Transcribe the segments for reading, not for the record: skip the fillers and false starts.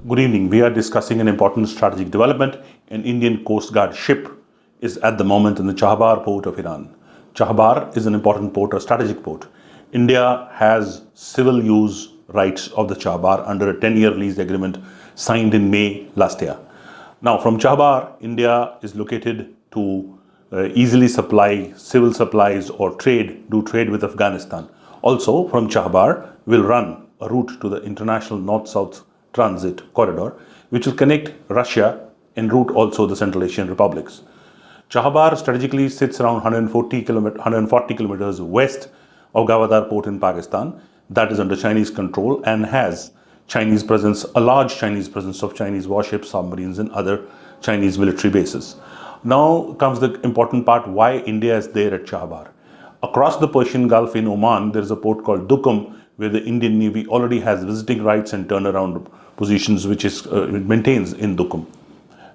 Good evening. We are discussing an important strategic development. An Indian Coast Guard ship is at the moment in the Chabahar port of Iran. Chabahar is an important port, a strategic port. India has civil use rights of the Chabahar under a 10-year lease agreement signed in May last year. Now, from Chabahar, India is located to easily supply civil supplies or do trade with Afghanistan. Also, from Chabahar will run a route to the international north-south transit corridor, which will connect Russia en route also the Central Asian republics. Chabahar strategically sits around 140 kilometers west of Gwadar port in Pakistan, that is under Chinese control, and has Chinese presence, a large Chinese presence of Chinese warships, submarines, and other Chinese military bases. Now comes the important part, why India is there at Chabahar. Across the Persian Gulf in Oman, there is a port called Duqm, where the Indian Navy already has visiting rights and turnaround positions, which it maintains in Duqm.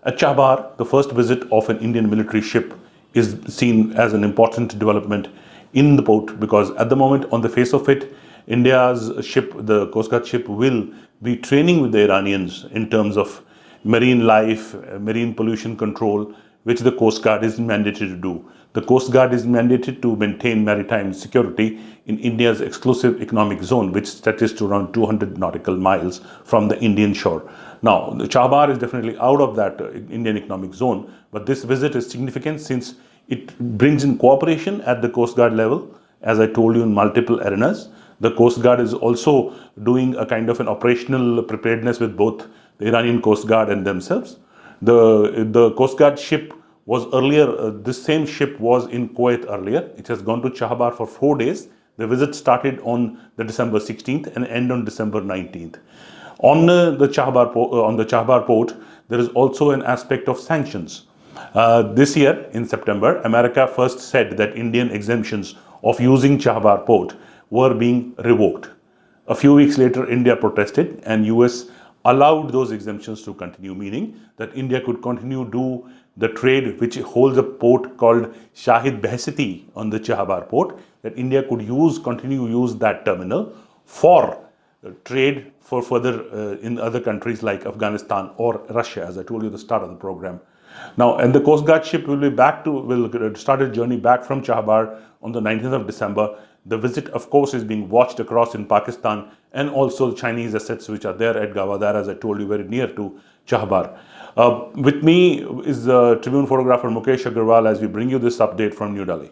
At Chabahar, the first visit of an Indian military ship is seen as an important development in the port, because at the moment, on the face of it, India's ship, the Coast Guard ship, will be training with the Iranians in terms of marine life, marine pollution control, which the Coast Guard is mandated to do. The Coast Guard is mandated to maintain maritime security in India's exclusive economic zone, which stretches to around 200 nautical miles from the Indian shore. Now, the Chabahar is definitely out of that Indian economic zone, but this visit is significant since it brings in cooperation at the Coast Guard level, as I told you, in multiple arenas. The Coast Guard is also doing a kind of an operational preparedness with both the Iranian Coast Guard and themselves. The Coast Guard ship was earlier, this same ship was in Kuwait earlier. It has gone to Chabahar for 4 days. The visit started on the December 16th and end on December 19th. On the Chabahar port, there is also an aspect of sanctions. This year, in September, America first said that Indian exemptions of using Chabahar port were being revoked. A few weeks later, India protested and US allowed those exemptions to continue, meaning that India could continue do the trade, which holds a port called Shahid Beheshti on the Chabahar port, that India could continue use that terminal for trade for further in other countries like Afghanistan or Russia, as I told you at the start of the program. Now, and the Coast Guard ship will start its journey back from Chabahar on the 19th of December. The visit, of course, is being watched across in Pakistan and also Chinese assets which are there at Gwadar, as I told you, very near to Chabahar. With me is Tribune photographer Mukesh Agarwal as we bring you this update from New Delhi.